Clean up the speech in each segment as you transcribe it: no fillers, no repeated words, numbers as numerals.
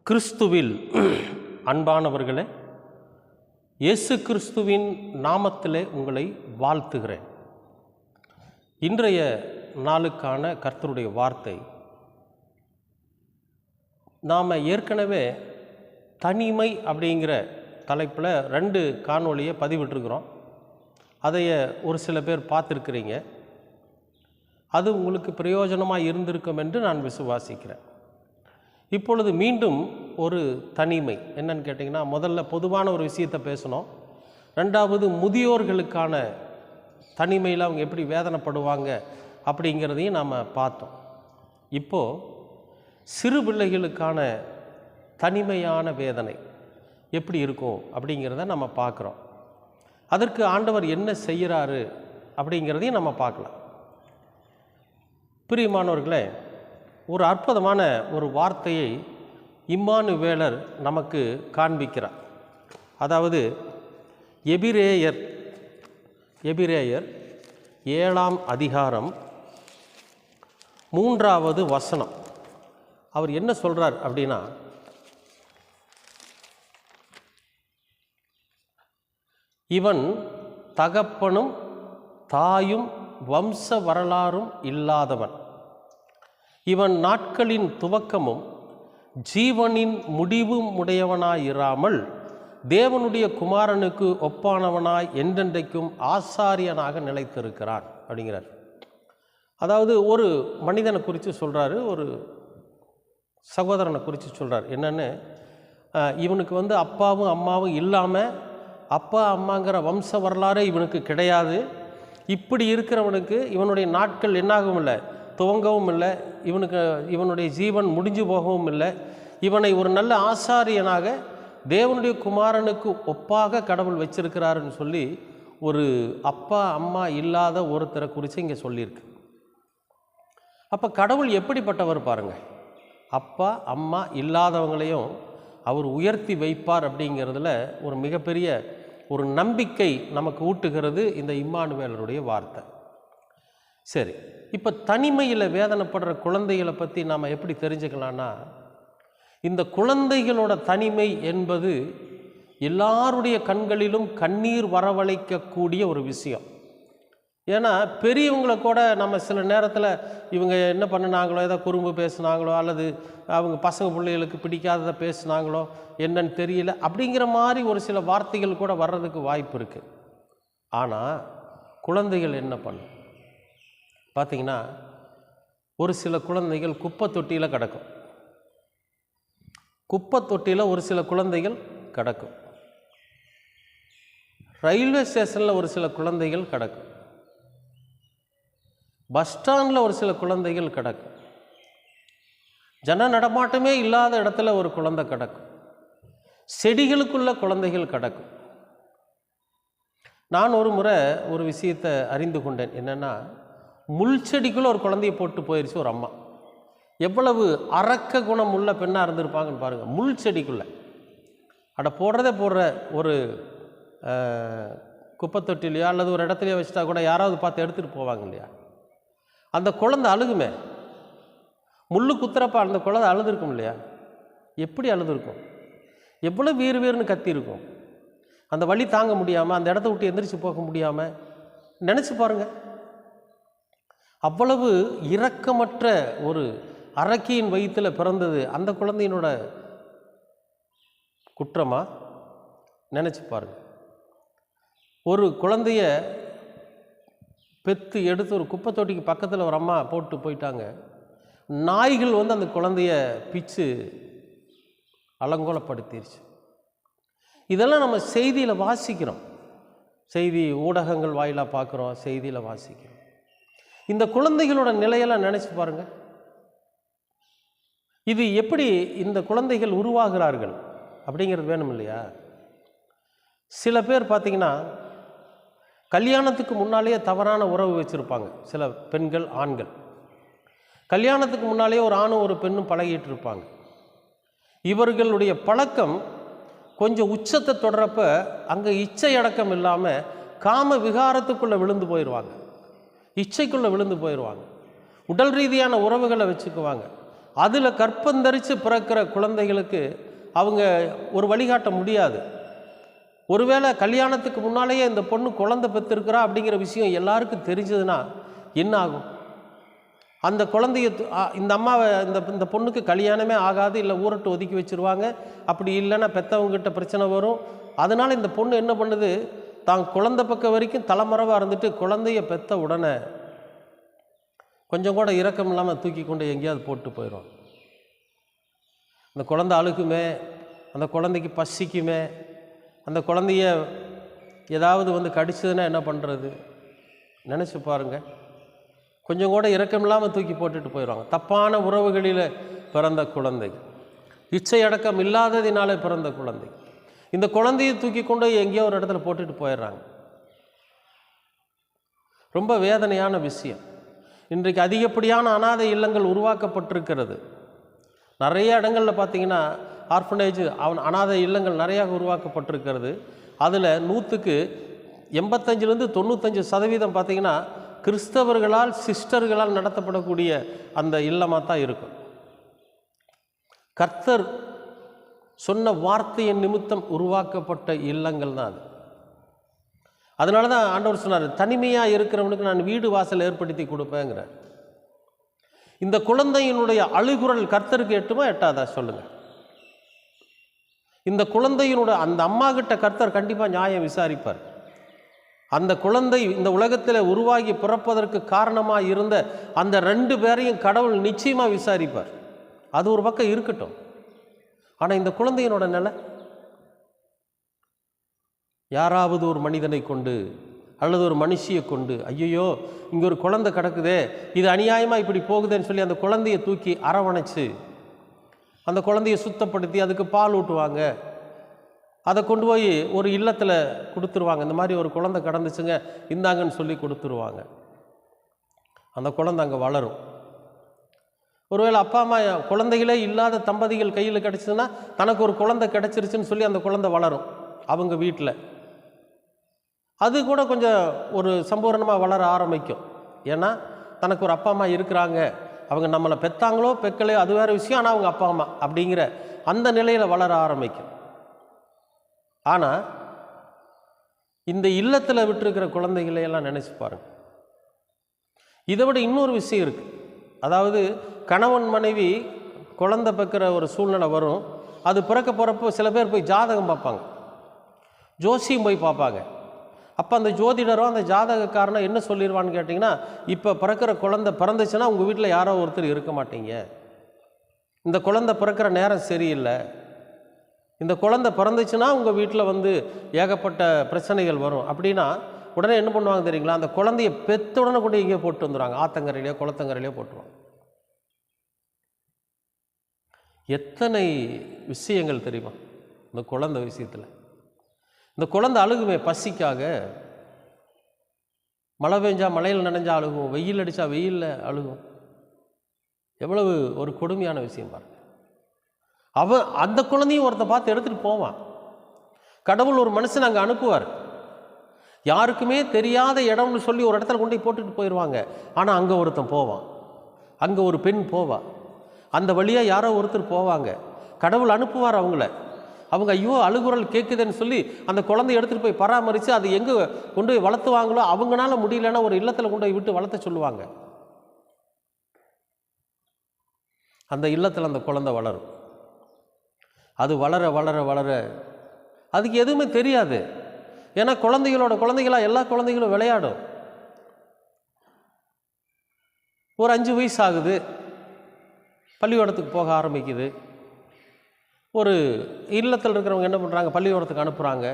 கிறிஸ்துவில் அன்பானவர்களே, இயேசு கிறிஸ்துவின் நாமத்திலே உங்களை வாழ்த்துகிறேன். இன்றைய நாளுக்கான கர்த்தருடைய வார்த்தை, நாம் ஏற்கனவே தனிமை அப்படிங்கிற தலைப்பில் 2 காணொளியை பதிவிட்டிருக்கிறோம். அதைய ஒரு சில பேர் பார்த்துருக்கிறீங்க. அது உங்களுக்கு பிரயோஜனமாக இருந்திருக்கும் என்று நான் விசுவாசிக்கிறேன். இப்பொழுது மீண்டும் ஒரு தனிமை என்னன்னு கேட்டிங்கன்னா, முதல்ல பொதுவான ஒரு விஷயத்தை பேசணும். 2வது முதியோர்களுக்கான தனிமையில் அவங்க எப்படி வேதனைப்படுவாங்க அப்படிங்கிறதையும் நாம் பார்த்தோம். இப்போது சிறு பிள்ளைகளுக்கான தனிமையான வேதனை எப்படி இருக்கும் அப்படிங்கிறத நம்ம பார்க்குறோம். அதற்கு ஆண்டவர் என்ன செய்கிறாரு அப்படிங்கிறதையும் நம்ம பார்க்கலாம். பிரியமானவர்களே, ஒரு அற்புதமான ஒரு வார்த்தையை இம்மானுவேலர் நமக்கு காண்பிக்கிறார். அதாவது எபிரேயர் 7ஆம் அதிகாரம் 3வது வசனம். அவர் என்ன சொல்கிறார் அப்படின்னா, இவன் தகப்பனும் தாயும் வம்ச வரலாறும் இல்லாதவன், இவன் நாட்களின் துவக்கமும் ஜீவனின் முடிவும் உடையவனாயிராமல் தேவனுடைய குமாரனுக்கு ஒப்பானவனாய் என்றென்றைக்கும் ஆசாரியனாக நிலைத்திருக்கிறான் அப்படிங்கிறார். அதாவது ஒரு மனிதனை குறித்து சொல்கிறாரு, ஒரு சகோதரனை குறித்து சொல்கிறார். என்னென்னு, இவனுக்கு அப்பாவும் அம்மாவும் இல்லாமல், அப்பா அம்மாங்கிற வம்ச வரலாறே இவனுக்கு கிடையாது. இப்படி இருக்கிறவனுக்கு இவனுடைய நாட்கள் என்னாகவும் இல்லை, துவங்கவும் இல்லை, இவனுடைய ஜீவன் முடிஞ்சு போகவும் இல்லை. இவனை ஒரு நல்ல ஆசாரியனாக தேவனுடைய குமாரனுக்கு ஒப்பாக கடவுள் வச்சிருக்கிறாருன்னு சொல்லி ஒரு அப்பா அம்மா இல்லாத ஒருத்தரை குறித்து இங்கே சொல்லியிருக்கு. அப்போ கடவுள் எப்படிப்பட்டவர் பாருங்கள். அப்பா அம்மா இல்லாதவங்களையும் அவர் உயர்த்தி வைப்பார் அப்படிங்கிறதுல ஒரு மிகப்பெரிய ஒரு நம்பிக்கை நமக்கு ஊட்டுகிறது இந்த இம்மானுவேலருடைய வார்த்தை. சரி, இப்போ தனிமையில் வேதனைப்படுற குழந்தைகளை பற்றி நாம் எப்படி தெரிஞ்சுக்கலான்னா, இந்த குழந்தைகளோட தனிமை என்பது எல்லாருடைய கண்களிலும் கண்ணீர் வரவழைக்கக்கூடிய ஒரு விஷயம். ஏன்னா பெரியவங்களை கூட நம்ம சில நேரத்தில் இவங்க என்ன பண்ணினாங்களோ, ஏதோ குறும்பு பேசுனாங்களோ, அல்லது அவங்க பசங்க பிள்ளைகளுக்கு பிடிக்காததை பேசுனாங்களோ என்னன்னு தெரியல அப்படிங்கிற மாதிரி ஒரு சில வார்த்தைகள் கூட வர்றதுக்கு வாய்ப்பு இருக்குது. ஆனால் குழந்தைகள் என்ன பண்ணும் பார்த்தீங்கன்னா, ஒரு சில குழந்தைகள் குப்பை தொட்டியில் கிடக்கும். குப்பை தொட்டியில் ஒரு சில குழந்தைகள் கிடக்கும். ரயில்வே ஸ்டேஷனில் ஒரு சில குழந்தைகள் கிடக்கும். பஸ் ஸ்டாண்டில் ஒரு சில குழந்தைகள் கிடக்கும். ஜன நடமாட்டமே இல்லாத இடத்துல ஒரு குழந்தை கிடக்கும். செடிகளுக்குள்ள குழந்தைகள் கிடக்கும். நான் ஒரு முறை ஒரு விஷயத்தை அறிந்து கொண்டேன். என்னென்னா, முள் செடிக்குள்ளே ஒரு குழந்தைய போட்டு போயிடுச்சு ஒரு அம்மா. எவ்வளவு அரக்க குணம் உள்ள பெண்ணாக இருந்திருப்பாங்கன்னு பாருங்கள். முள் செடிக்குள்ளே போடுற ஒரு குப்பை தொட்டிலையோ அல்லது ஒரு இடத்துலையோ வச்சுட்டா கூட யாராவது பார்த்து எடுத்துகிட்டு போவாங்க இல்லையா? அந்த குழந்தை அழுகுமே. முள்ளு குத்துறப்ப அந்த குழந்தை அழுதுருக்கும் இல்லையா? எப்படி அழுதுருக்கும்? எவ்வளோ வீறுன்னு கத்திருக்கும். அந்த வலி தாங்க முடியாமல், அந்த இடத்த விட்டு எந்திரிச்சு போக முடியாமல் நினச்சி பாருங்கள். அவ்வளவு இரக்கமற்ற ஒரு அரக்கியின் வயிற்றில் பிறந்தது அந்த குழந்தையினோட குற்றமா? நினச்சி பாருங்கள். ஒரு குழந்தைய பெற்று எடுத்து ஒரு குப்பை தொட்டிக்கு பக்கத்தில் ஒரு அம்மா போட்டு போயிட்டாங்க. நாய்கள் அந்த குழந்தைய பிச்சு அலங்கோலப்படுத்திடுச்சு. இதெல்லாம் நம்ம செய்தியில் வாசிக்கிறோம், செய்தி ஊடகங்கள் வாயிலாக பார்க்குறோம், செய்தியில் வாசிக்கிறோம். இந்த குழந்தைகளோட நிலையெல்லாம் நினச்சி பாருங்கள். இது எப்படி இந்த குழந்தைகள் உருவாகிறார்கள் அப்படிங்கிறது வேணும் இல்லையா? சில பேர் பார்த்திங்கன்னா, கல்யாணத்துக்கு முன்னாலேயே தவறான உறவு வச்சுருப்பாங்க. சில பெண்கள் ஆண்கள் கல்யாணத்துக்கு முன்னாலேயே ஒரு ஆணும் ஒரு பெண்ணும் பழகிட்டு இருப்பாங்க. இவர்களுடைய பழக்கம் கொஞ்சம் உச்சத்தை தொடரப்ப அங்கே இச்சை அடக்கம் இல்லாமல் காம விகாரத்துக்குள்ளே விழுந்து போயிடுவாங்க. இச்சைக்குள்ளே விழுந்து போயிடுவாங்க. உடல் ரீதியான உறவுகளை வச்சுக்குவாங்க. அதில் கற்பந்தரித்து பிறக்கிற குழந்தைகளுக்கு அவங்க ஒரு வழிகாட்ட முடியாது. ஒருவேளை கல்யாணத்துக்கு முன்னாலேயே இந்த பொண்ணு குழந்தை பெற்றிருக்கிறா அப்படிங்கிற விஷயம் எல்லாருக்கும் தெரிஞ்சதுன்னா என்ன ஆகும்? அந்த குழந்தைய இந்த அம்மாவை இந்த பொண்ணுக்கு கல்யாணமே ஆகாது, இல்லை ஊரட்டு ஒதுக்கி வச்சுருவாங்க. அப்படி இல்லைன்னா பெற்றவங்ககிட்ட பிரச்சனை வரும். அதனால் இந்த பொண்ணு என்ன பண்ணுது, தான் குழந்தை பக்கம் வரைக்கும் தலைமறைவாக இருந்துட்டு குழந்தைய பெற்ற உடனே கொஞ்சம் கூட இரக்கம் இல்லாமல் தூக்கி கொண்டு எங்கேயாவது போட்டு போயிடும். அந்த குழந்தை அழுகுமே, அந்த குழந்தைக்கு பசிக்குமே, அந்த குழந்தைய ஏதாவது வந்து கடிச்சதுன்னா என்ன பண்ணுறது? நினச்சி பாருங்கள். கொஞ்சம் கூட இரக்கம் இல்லாமல் தூக்கி போட்டுட்டு போயிடுவாங்க. தப்பான உறவுகளில் பிறந்த குழந்தை, இச்சை அடக்கம் இல்லாததினாலே பிறந்த குழந்தை, இந்த குழந்தையை தூக்கி கொண்டு எங்கேயோ ஒரு இடத்துல போட்டுட்டு போயிடுறாங்க. ரொம்ப வேதனையான விஷயம். இன்றைக்கு அதிகப்படியான அனாதை இல்லங்கள் உருவாக்கப்பட்டிருக்கிறது. நிறைய இடங்களில் பார்த்திங்கன்னா ஆர்ஃபனேஜ் அனாதை இல்லங்கள் நிறையா உருவாக்கப்பட்டிருக்கிறது. அதில் 100க்கு 85% பார்த்திங்கன்னா கிறிஸ்தவர்களால் சிஸ்டர்களால் நடத்தப்படக்கூடிய அந்த இல்லமாக தான் இருக்கும். கர்த்தர் சொன்ன வார்த்தையின் நிமித்தம் உருவாக்கப்பட்ட இல்லங்கள் தான் அது. அதனால தான் ஆண்டவர் சொன்னார், தனிமையாக இருக்கிறவனுக்கு நான் வீடு வாசல் ஏற்படுத்தி கொடுப்பேங்கிறார். இந்த குழந்தையினுடைய அழுகுரல் கர்த்தருக்கு எட்டுமா எட்டாதா சொல்லுங்கள்? இந்த குழந்தையினுடைய அந்த அம்மா கிட்ட கர்த்தர் கண்டிப்பாக நியாயம் விசாரிப்பார். அந்த குழந்தை இந்த உலகத்தில் உருவாகி பிறப்பதற்கு காரணமாக இருந்த அந்த 2 பேரையும் கடவுள் நிச்சயமாக விசாரிப்பார். அது ஒரு பக்கம் இருக்கட்டும். ஆனால் இந்த குழந்தையினோட நிலை, யாராவது ஒரு மனிதனை கொண்டு அல்லது ஒரு மனுஷியை கொண்டு, ஐயோ இங்கே ஒரு குழந்தை கிடக்குதே, இது அநியாயமாக இப்படி போகுதுன்னு சொல்லி அந்த குழந்தையை தூக்கி அரவணைச்சு அந்த குழந்தையை சுத்தப்படுத்தி அதுக்கு பால் ஊட்டுவாங்க. அதை கொண்டு போய் ஒரு இல்லத்தில் கொடுத்துருவாங்க. இந்த மாதிரி ஒரு குழந்தை கிடந்துச்சுங்க, இந்தாங்கன்னு சொல்லி கொடுத்துருவாங்க. அந்த குழந்தை அங்கே வளரும். ஒருவேளை அப்பா அம்மா குழந்தைகளே இல்லாத தம்பதிகள் கையில் கிடச்சிதுன்னா தனக்கு ஒரு குழந்தை கிடச்சிருச்சுன்னு சொல்லி அந்த குழந்தை வளரும் அவங்க வீட்டில். அது கூட கொஞ்சம் ஒரு சம்பூர்ணமாக வளர ஆரம்பிக்கும். ஏன்னா தனக்கு ஒரு அப்பா அம்மா இருக்கிறாங்க, அவங்க நம்மளை பெற்றாங்களோ பெக்கலையோ அது வேறு விஷயம், ஆனால் அவங்க அப்பா அம்மா அப்படிங்கிற அந்த நிலையில் வளர ஆரம்பிக்கும். ஆனால் இந்த இல்லத்தில் விட்டுருக்கிற குழந்தைகளையெல்லாம் நினச்சி பாருங்கள். இதை விட இன்னொரு விஷயம் இருக்குது. அதாவது கணவன் மனைவி குழந்தை பெக்கிற ஒரு சூழ்நிலை வரும். அது பிறக்க போகிறப்போ சில பேர் போய் ஜாதகம் பார்ப்பாங்க, ஜோசியம் போய் பார்ப்பாங்க. அப்போ அந்த ஜோதிடரோ அந்த ஜாதகக்காரனோ என்ன சொல்லிடுவான்னு கேட்டிங்கன்னா, இப்போ பிறக்கிற குழந்தை பிறந்துச்சுன்னா உங்கள் வீட்டில் யாரோ ஒருத்தர் இருக்க மாட்டீங்க, இந்த குழந்தை பிறக்கிற நேரம் சரியில்லை, இந்த குழந்தை பிறந்துச்சுன்னா உங்கள் வீட்டில் வந்து ஏகப்பட்ட பிரச்சனைகள் வரும் அப்படின்னா உடனே என்ன பண்ணுவாங்க தெரியுங்களா? அந்த குழந்தைய பெற்ற உடனே கொண்டு எங்கேயோ போட்டு வந்துடுவாங்க, ஆத்தங்கரையிலையோ குளத்தங்கரையிலையோ போட்டுருவாங்க. எத்தனை விஷயங்கள் தெரியுமா இந்த குழந்தை விஷயத்தில்? இந்த குழந்தை அழுகுமே பசிக்காக, மழை பெஞ்சா மழையில் நனைஞ்சா அழுகும், வெயில் அடித்தா வெயிலில் அழுகும். எவ்வளவு ஒரு கொடுமையான விஷயம் பாருங்க. அவன் அந்த குழந்தையும் ஒருத்த பார்த்து எடுத்துகிட்டு போவான். கடவுள் ஒரு மனுஷன் அங்கே அனுப்புவார். யாருக்குமே தெரியாத இடம்னு சொல்லி ஒரு இடத்துல கொண்டு போய் போட்டுட்டு போயிடுவாங்க. ஆனால் அங்கே ஒருத்தன் போவான், அங்கே ஒரு பெண் போவா, அந்த வழியாக யாரோ ஒருத்தர் போவாங்க. கடவுள் அனுப்புவார் அவங்கள. அவங்க ஐயோ அழுகுரல் கேட்குதுன்னு சொல்லி அந்த குழந்தைய எடுத்துகிட்டு போய் பராமரித்து அது எங்கே கொண்டு போய் வளர்த்துவாங்களோ, அவங்களால முடியலன்னா ஒரு இல்லத்தில் கொண்டு போய் விட்டு வளர்த்த சொல்லுவாங்க. அந்த இல்லத்தில் அந்த குழந்தை வளரும். அது வளர வளர வளர அதுக்கு எதுவுமே தெரியாது. ஏன்னா குழந்தைகளாக எல்லா குழந்தைகளும் விளையாடும். ஒரு 5 வயசு ஆகுது, பள்ளிக்கூடத்துக்கு போக ஆரம்பிக்குது. ஒரு இல்லத்தில் இருக்கிறவங்க என்ன பண்ணுறாங்க, பள்ளிக்கூடத்துக்கு அனுப்புகிறாங்க.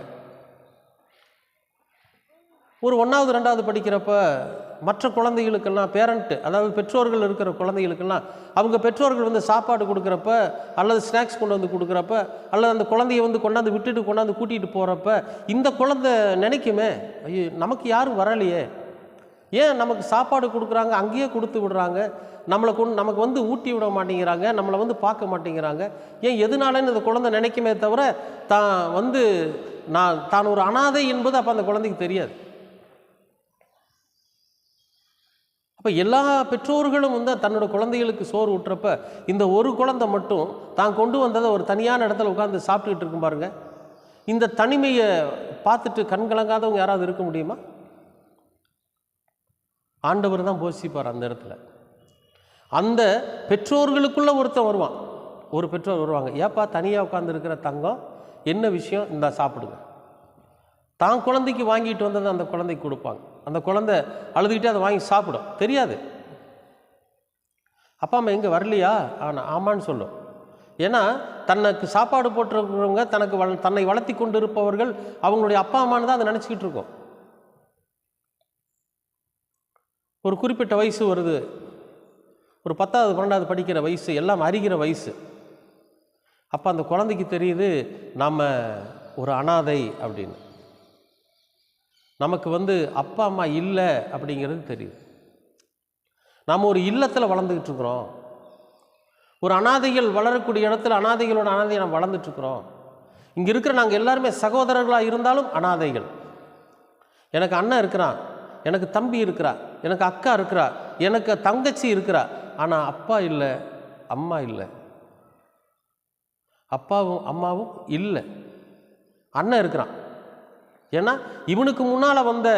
ஒரு 1வது 2வது படிக்கிறப்ப மற்ற குழந்தைகளுக்கெல்லாம் பேரண்ட்டு, அதாவது பெற்றோர்கள் இருக்கிற குழந்தைகளுக்கெல்லாம் அவங்க பெற்றோர்கள் வந்து சாப்பாடு கொடுக்குறப்ப அல்லது ஸ்நாக்ஸ் கொண்டு வந்து கொடுக்குறப்ப அல்லது அந்த குழந்தைய வந்து கொண்டாந்து விட்டுட்டு கொண்டாந்து கூட்டிகிட்டு போகிறப்ப இந்த குழந்தை நினைக்குமே, ஐயோ நமக்கு யாரும் வரலையே, ஏன் நமக்கு சாப்பாடு கொடுக்குறாங்க அங்கேயே கொடுத்து விடுறாங்க, நமக்கு வந்து ஊட்டி விட மாட்டேங்கிறாங்க, நம்மளை வந்து பார்க்க மாட்டேங்கிறாங்க, ஏன் எதுனாலன்னு இந்த குழந்தை நினைக்குமே தவிர தான் ஒரு அனாதை என்பது அப்போ அந்த குழந்தைக்கு தெரியாது. அப்போ எல்லா பெற்றோர்களும் வந்து தன்னோட குழந்தைகளுக்கு சோறு ஊட்டுறப்ப இந்த ஒரு குழந்தை மட்டும் தான் கொண்டு வந்ததை ஒரு தனியான இடத்துல உட்காந்து சாப்பிட்டுக்கிட்டு இருக்கும் பாருங்க. இந்த தனிமையை பார்த்துட்டு கண்கலங்காதவங்க யாராவது இருக்க முடியுமா? ஆண்டவர் தான் போஷிப்பார் அந்த இடத்துல. அந்த பெற்றோர்களுக்குள்ள ஒருத்தன் வருவான், ஒரு பெற்றோர் வருவாங்க, ஏப்பா தனியாக உட்காந்து இருக்கிற தங்கம், என்ன விஷயம், இந்த சாப்பிடுங்க. தான் குழந்தைக்கு வாங்கிட்டு வந்ததை அந்த குழந்தைக்கு கொடுப்பாங்க. அந்த குழந்தை அழுதுகிட்டே அதை வாங்கி சாப்பிடும். தெரியாது, அப்பா அம்மா எங்கே வரலையா, ஆனால் ஆமான்னு சொல்லும். ஏன்னா தனக்கு சாப்பாடு போட்டிருக்கிறவங்க, தன்னை வளர்த்தி கொண்டு இருப்பவர்கள் அவங்களுடைய அப்பா அம்மானு தான் அதை நினச்சிக்கிட்டு இருக்கோம். ஒரு குறிப்பிட்ட வயசு வருது, ஒரு 10வது 12வது படிக்கிற வயசு, எல்லாம் அறிகிற வயசு. அப்போ அந்த குழந்தைக்கு தெரியுது நம்ம ஒரு அனாதை அப்படின்னு. நமக்கு வந்து அப்பா அம்மா இல்லை அப்படிங்கிறது தெரியுது. நாம் ஒரு இல்லத்தில் வளர்ந்துக்கிட்டு இருக்கிறோம். ஒரு அனாதைகள் வளரக்கூடிய இடத்துல அனாதைகளோட அனாதையை நாம் வளர்ந்துட்டுருக்குறோம். இங்கே இருக்கிற நாங்கள் எல்லாருமே சகோதரர்களாக இருந்தாலும் அனாதைகள். எனக்கு அண்ணன் இருக்கிறான், எனக்கு தம்பி இருக்கிறா, எனக்கு அக்கா இருக்கிறா, எனக்கு தங்கச்சி இருக்கிறா. ஆனால் அப்பா இல்லை, அம்மா இல்லை. அப்பாவும் அம்மாவும் இல்லை. அண்ணன் இருக்கிறான், ஏன்னா இவனுக்கு முன்னால் வந்த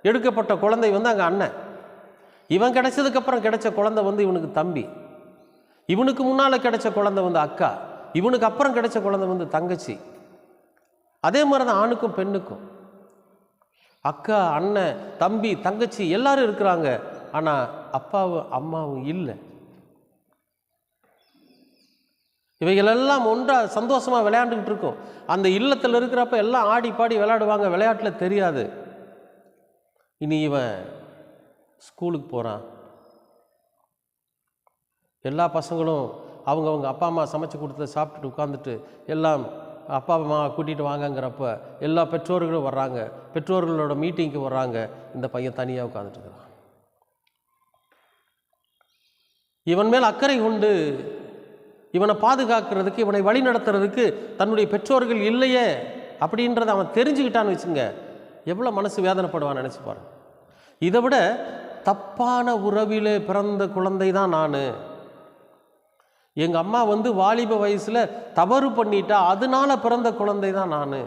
எடுக்கப்பட்ட குழந்தை வந்து அங்கே அண்ணன். இவன் கிடைச்சதுக்கப்புறம் கிடைச்ச குழந்தை வந்து இவனுக்கு தம்பி. இவனுக்கு முன்னால் கிடைச்ச குழந்தை வந்து அக்கா. இவனுக்கு அப்புறம் கிடைச்ச குழந்தை வந்து தங்கச்சி. அதே மாதிரி தான் ஆணுக்கும் பெண்ணுக்கும். அக்கா, அண்ணன், தம்பி, தங்கச்சி எல்லாரும் இருக்கிறாங்க. ஆனால் அப்பாவும் அம்மாவும் இல்லை. இவைகளெல்லாம் ஒன்றாக சந்தோஷமாக விளையாண்டுக்கிட்டு இருக்கும். அந்த இல்லத்தில் இருக்கிறப்ப எல்லாம் ஆடி பாடி விளையாடுவாங்க. விளையாட்டில் தெரியாது. இனி இவன் ஸ்கூலுக்கு போகிறான். எல்லா பசங்களும் அவங்கவுங்க அப்பா அம்மா சமைச்சு கொடுத்து சாப்பிட்டுட்டு உட்காந்துட்டு எல்லாம் அப்பா அம்மா கூட்டிகிட்டு வாங்கங்கிறப்ப எல்லா பெற்றோர்களும் வர்றாங்க. பெற்றோர்களோட மீட்டிங்க்கு வர்றாங்க. இந்த பையன் தனியாக உட்காந்துட்டு இருக்கிறான். இவன் மேல் அக்கறை கொண்டு இவனை பாதுகாக்கிறதுக்கு, இவனை வழி நடத்துறதுக்கு தன்னுடைய பெற்றோர்கள் இல்லையே அப்படின்றத அவன் தெரிஞ்சுக்கிட்டான்னு வச்சுங்க, எவ்வளோ மனசு வேதனைப்படுவான் நினச்சி பாருங்க. இதை விட தப்பான உறவிலே பிறந்த குழந்தை தான் நான். எங்கள் அம்மா வந்து வாலிப வயசில் தவறு பண்ணிட்டா, அதனால பிறந்த குழந்தை தான் நான்.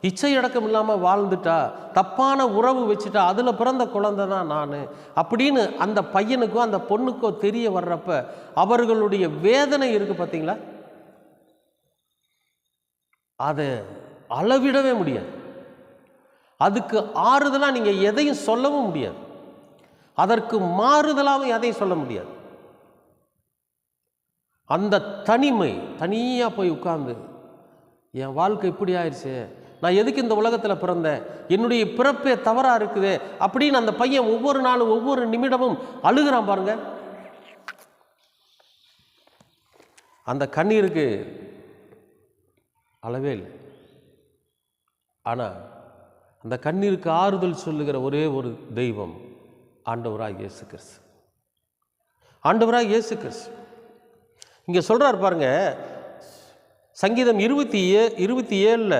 இச்சையடக்கம் இல்லாமல் வாழ்ந்துட்டா, தப்பான உறவு வச்சுட்டா, அதில் பிறந்த குழந்தை தான் நான் அப்படின்னு அந்த பையனுக்கோ அந்த பொண்ணுக்கோ தெரிய வர்றப்ப அவர்களுடைய வேதனை இருக்குது பார்த்தீங்களா, அதை அளவிடவே முடியாது. அதுக்கு ஆறுதலாக நீங்கள் எதையும் சொல்லவும் முடியாது. அதற்கு மாறுதலாகவும் எதையும் சொல்ல முடியாது. அந்த தனிமை, தனியாக போய் உட்கார்ந்து என் வாழ்க்கை இப்படி ஆயிடுச்சு, நான் எதுக்கு இந்த உலகத்தில் பிறந்தேன், என்னுடைய பிறப்பே தவறாக இருக்குது அப்படின்னு அந்த பையன் ஒவ்வொரு நாளும் ஒவ்வொரு நிமிடமும் அழுகிறான் பாருங்க. அந்த கண்ணீருக்கு அளவே இல்லை. ஆனால் அந்த கண்ணீருக்கு ஆறுதல் சொல்லுகிற ஒரே ஒரு தெய்வம் ஆண்டவராக இயேசு கிறிஸ்து. ஆண்டவராக இயேசு கிறிஸ்து இங்கே சொல்கிறார் பாருங்க. சங்கீதம் 27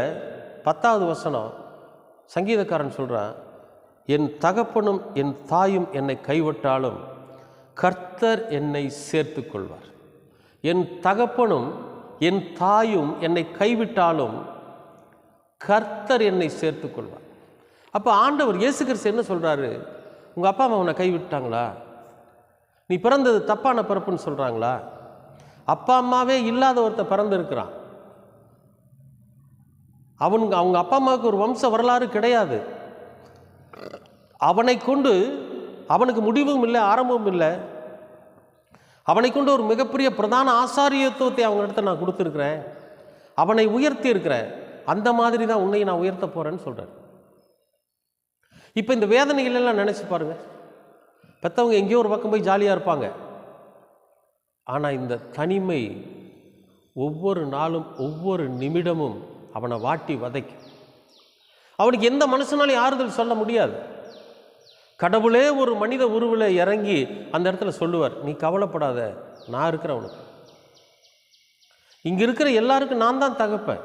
10வது வசனம் சங்கீதக்காரன் சொல்கிறான், என் தகப்பனும் என் தாயும் என்னை கைவிட்டாலும் கர்த்தர் என்னை சேர்த்து கொள்வார். என் தகப்பனும் என் தாயும் என்னை கைவிட்டாலும் கர்த்தர் என்னை சேர்த்து கொள்வார். அப்போ ஆண்டவர் இயேசு கிறிஸ்து என்ன சொல்கிறாரு, உங்கள் அப்பா அம்மா உன்னை கைவிட்டாங்களா, நீ பிறந்தது தப்பான பிறப்புன்னு சொல்கிறாங்களா, அப்பா அம்மாவே இல்லாத ஒருத்தர் பிறந்திருக்கிறான், அவங்க அப்பா அம்மாவுக்கு ஒரு வம்ச வரலாறு கிடையாது, அவனை கொண்டு அவனுக்கு முடிவும் இல்லை ஆரம்பமும் இல்லை, அவனை கொண்டு ஒரு மிகப்பெரிய பிரதான ஆசாரியத்துவத்தை அவங்க இடத்துல நான் கொடுத்துருக்கிறேன், அவனை உயர்த்தி இருக்கிறேன், அந்த மாதிரி தான் உன்னை நான் உயர்த்த போகிறேன்னு சொல்கிறேன். இப்போ இந்த வேதனைகளெல்லாம் நினச்சி பாருங்கள். பெற்றவங்க எங்கேயோ ஒரு பக்கம் போய் ஜாலியாக இருப்பாங்க. ஆனால் இந்த தனிமை ஒவ்வொரு நாளும் ஒவ்வொரு நிமிடமும் அவனை வாட்டி வதைக்கும். அவனுக்கு எந்த மனுஷனாலையும் ஆறுதல் சொல்ல முடியாது. கடவுளே ஒரு மனித உருவில் இறங்கி அந்த இடத்துல சொல்லுவார், நீ கவலைப்படாத, நான் இருக்கிறேன் உனக்கு. இங்கே இருக்கிற எல்லாருக்கும் நான் தான் தகப்பேன்.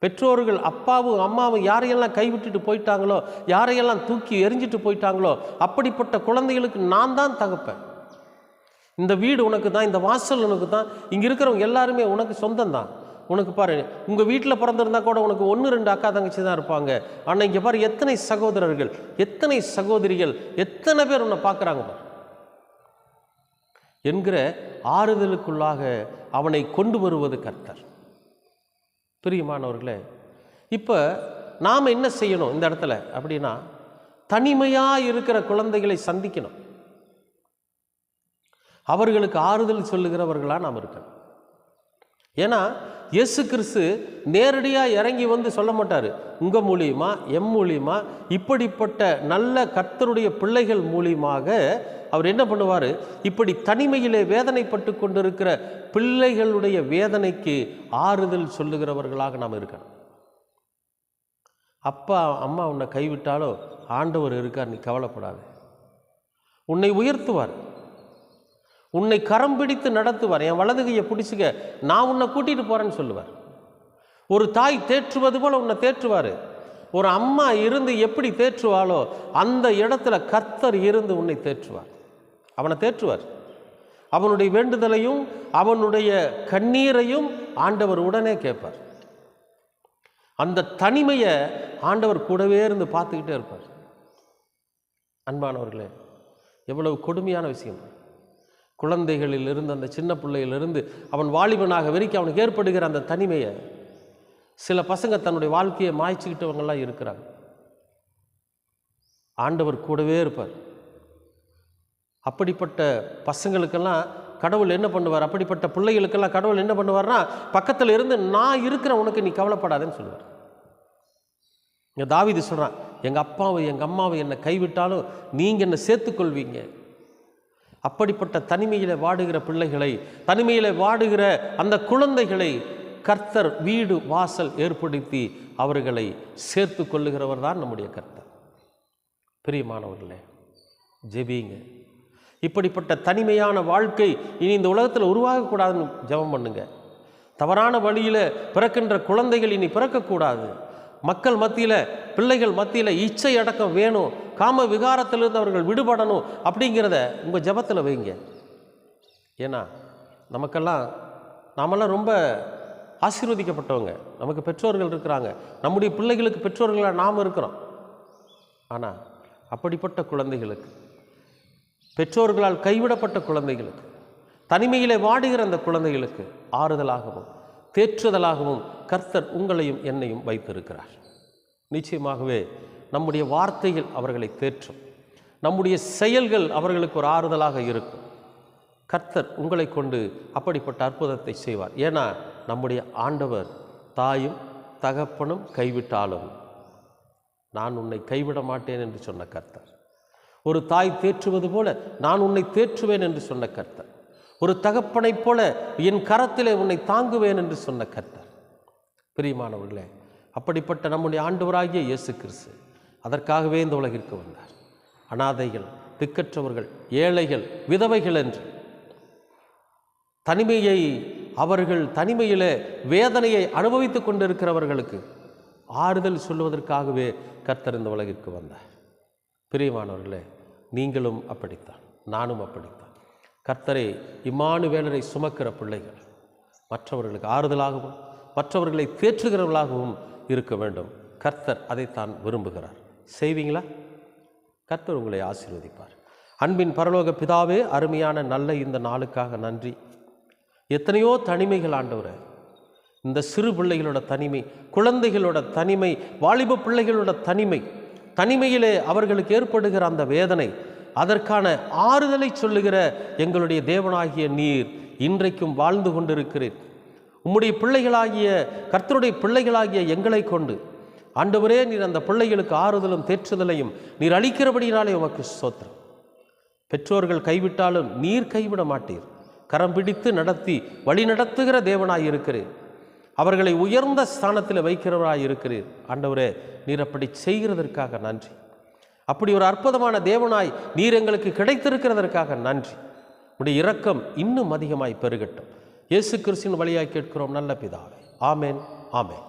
பெற்றோர்கள் அப்பாவும் அம்மாவும் யாரையெல்லாம் கைவிட்டுட்டு போயிட்டாங்களோ, யாரையெல்லாம் தூக்கி எரிஞ்சிட்டு போயிட்டாங்களோ, அப்படிப்பட்ட குழந்தைகளுக்கு நான் தான் தகப்பேன். இந்த வீடு உனக்கு தான், இந்த வாசல் உனக்கு தான், இங்கே இருக்கிறவங்க எல்லாருமே உனக்கு சொந்தம் தான். உனக்கு பாரு, உங்கள் வீட்டில் பிறந்திருந்தா கூட உனக்கு 1-2 அக்கா தங்கச்சி தான் இருப்பாங்க. ஆனால் இங்கே பாரு, எத்தனை சகோதரர்கள், எத்தனை சகோதரிகள், எத்தனை பேர் உன்னை பார்க்குறாங்க பாரு என்கிற ஆறுதலுக்குள்ளாக அவனை கொண்டு வருவது கர்த்தர். பிரியமானவர்களே, இப்போ நாம் என்ன செய்யணும் இந்த இடத்துல அப்படின்னா, தனிமையாக இருக்கிற குழந்தைகளை சந்திக்கணும். அவர்களுக்கு ஆறுதல் சொல்லுகிறவர்களாக நாம் இருக்கணும். ஏன்னா இயேசு கிறிஸ்து நேரடியாக இறங்கி வந்து சொல்ல மாட்டார். உங்கள் மூலியமா, எம் மூலியமா, இப்படிப்பட்ட நல்ல கர்த்தருடைய பிள்ளைகள் மூலியமாக அவர் என்ன பண்ணுவார், இப்படி தனிமையிலே வேதனைப்பட்டு கொண்டிருக்கிற பிள்ளைகளுடைய வேதனைக்கு ஆறுதல் சொல்லுகிறவர்களாக நாம் இருக்கணும். அப்பா அம்மா உன்னை கைவிட்டாலோ ஆண்டவர் இருக்கார், நீ கவலைப்படாது. உன்னை உயர்த்துவார், உன்னை கரம் பிடித்து நடத்துவார். என் வலது கையை பிடிச்சிக்க, நான் உன்னை கூட்டிகிட்டு போகிறேன்னு சொல்லுவார். ஒரு தாய் தேற்றுவது போல் உன்னை தேற்றுவார். ஒரு அம்மா இருந்து எப்படி தேற்றுவாளோ அந்த இடத்துல கர்த்தர் இருந்து உன்னை தேற்றுவார். அவனை தேற்றுவார். அவனுடைய வேண்டுதலையும் அவனுடைய கண்ணீரையும் ஆண்டவர் உடனே கேட்பார். அந்த தனிமையை ஆண்டவர் கூடவே இருந்து பார்த்துக்கிட்டே இருப்பார். அன்பானவர்களே, எவ்வளவு கொடுமையான விஷயம். குழந்தைகளிலிருந்து, அந்த சின்ன பிள்ளையிலிருந்து அவன் வாலிபனாக வரைக்கும் அவனுக்கு ஏற்படுகிற அந்த தனிமையை சில பசங்க தன்னுடைய வாழ்க்கையை மாய்ச்சிக்கிட்டவங்கெல்லாம் இருக்கிறாங்க. ஆண்டவர் கூடவே இருப்பார். அப்படிப்பட்ட பசங்களுக்கெல்லாம் கடவுள் என்ன பண்ணுவார், அப்படிப்பட்ட பிள்ளைகளுக்கெல்லாம் கடவுள் என்ன பண்ணுவார்னா, பக்கத்தில் இருந்து நான் இருக்கிறேன், உனக்கு நீ கவலைப்படாதேன்னு சொல்லுவார். இங்கே தாவீது சொல்கிறான், எங்கள் அப்பாவை எங்கள் அம்மாவை என்னை கைவிட்டாலும் நீங்கள் என்னை சேர்த்துக்கொள்வீங்க. அப்படிப்பட்ட தனிமையில் வாடுகிற பிள்ளைகளை, தனிமையில் வாடுகிற அந்த குழந்தைகளை கர்த்தர் வீடு வாசல் ஏற்படுத்தி அவர்களை சேர்த்து கொள்ளுகிறவர் தான் நம்முடைய கர்த்தர். பிரியமானவர்களே, ஜெபிங்க. இப்படிப்பட்ட தனிமையான வாழ்க்கை இனி இந்த உலகத்தில் உருவாகக்கூடாதுன்னு ஜெபம் பண்ணுங்க. தவறான வழியில் பிறக்கின்ற குழந்தைகள் இனி பிறக்கக்கூடாது. மக்கள் மத்தியில், பிள்ளைகள் மத்தியில் இச்சை அடக்கம் வேணும், காம விகாரத்திலிருந்து அவர்கள் விடுபடணும் அப்படிங்கிறத உங்கள் ஜெபத்தில் வைங்க. ஏன்னா நாமெல்லாம் ரொம்ப ஆசீர்வதிக்கப்பட்டவங்க. நமக்கு பெற்றோர்கள் இருக்கிறாங்க, நம்முடைய பிள்ளைகளுக்கு பெற்றோர்களாக நாம் இருக்கிறோம். ஆனால் அப்படிப்பட்ட குழந்தைகளுக்கு, பெற்றோர்களால் கைவிடப்பட்ட குழந்தைகளுக்கு, தனிமையிலே வாடுகிற அந்த குழந்தைகளுக்கு ஆறுதலாகவும் தேற்றுதலாகவும் கர்த்தர் உங்களையும் என்னையும் வைத்திருக்கிறார். நிச்சயமாகவே நம்முடைய வார்த்தைகள் அவர்களை தேற்றும், நம்முடைய செயல்கள் அவர்களுக்கு ஒரு ஆறுதலாக இருக்கும். கர்த்தர் உங்களை கொண்டு அப்படிப்பட்ட அற்புதத்தை செய்வார். ஏன்னா நம்முடைய ஆண்டவர் தாயும் தகப்பனும் கைவிட்டாலும் நான் உன்னை கைவிட மாட்டேன் என்று சொன்ன கர்த்தர். ஒரு தாய் தேற்றுவது போல நான் உன்னை தேற்றுவேன் என்று சொன்ன கர்த்தர். ஒரு தகப்பனைப் போல என் கரத்திலே உன்னை தாங்குவேன் என்று சொன்ன கர்த்தர். பிரியமானவர்களே, அப்படிப்பட்ட நம்முடைய ஆண்டவராகிய இயேசு கிறிஸ்து அதற்காகவே இந்த உலகிற்கு வந்தார். அனாதைகள், திக்கற்றவர்கள், ஏழைகள், விதவைகள் என்று தனிமையை, அவர்கள் தனிமையிலே வேதனையை அனுபவித்துக் கொண்டிருக்கிறவர்களுக்கு ஆறுதல் சொல்லுவதற்காகவே கர்த்தர் இந்த உலகிற்கு வந்தார். பிரியமானவர்களே, நீங்களும் அப்படித்தான், நானும் அப்படித்தான். கர்த்தரை, இம்மானுவேலரை சுமக்கிற பிள்ளைகள் மற்றவர்களுக்கு ஆறுதலாகவும் மற்றவர்களை தேற்றுகிறவர்களாகவும் இருக்க வேண்டும். கர்த்தர் அதைத்தான் விரும்புகிறார். செய்வீங்களா? கர்த்தர் உங்களை ஆசீர்வதிப்பார். அன்பின் பரலோக பிதாவே, அருமையான நல்ல இந்த நாளுக்காக நன்றி. எத்தனையோ தனிமைகள் ஆண்டவரே, இந்த சிறு பிள்ளைகளோட தனிமை, குழந்தைகளோட தனிமை, வாலிப பிள்ளைகளோட தனிமை, தனிமையிலே அவர்களுக்கு ஏற்படுகிற அந்த வேதனை, அதற்கான ஆறுதலை சொல்லுகிற எங்களுடைய தேவனாகிய நீர் இன்றைக்கும் வாழ்ந்து கொண்டிருக்கிறீர். உம்முடைய பிள்ளைகளாகிய, கர்த்தருடைய பிள்ளைகளாகிய எங்களை கொண்டு ஆண்டவரே, நீர் அந்த பிள்ளைகளுக்கு ஆறுதலும் தேற்றுதலையும் நீர் அளிக்கிறபடியினாலே உமக்கு ஸ்தோத்திரம். பெற்றோர்கள் கைவிட்டாலும் நீர் கைவிட மாட்டீர். கரம் பிடித்து நடத்தி வழி நடத்துகிற தேவனாய் இருக்கிறீர். அவர்களை உயர்ந்த ஸ்தானத்தில் வைக்கிறவராய் இருக்கிறீர். ஆண்டவரே, நீர் அப்படி செய்கிறதற்காக நன்றி. அப்படி ஒரு அற்புதமான தேவனாய் நீர் எங்களுக்கு கிடைத்திருக்கிறதற்காக நன்றி. உடைய இரக்கம் இன்னும் அதிகமாய் பெருகட்டும். இயேசு கிறிஸ்துவின் வழியாய் கேட்கிறோம் நல்ல பிதாவே. ஆமேன், ஆமேன்.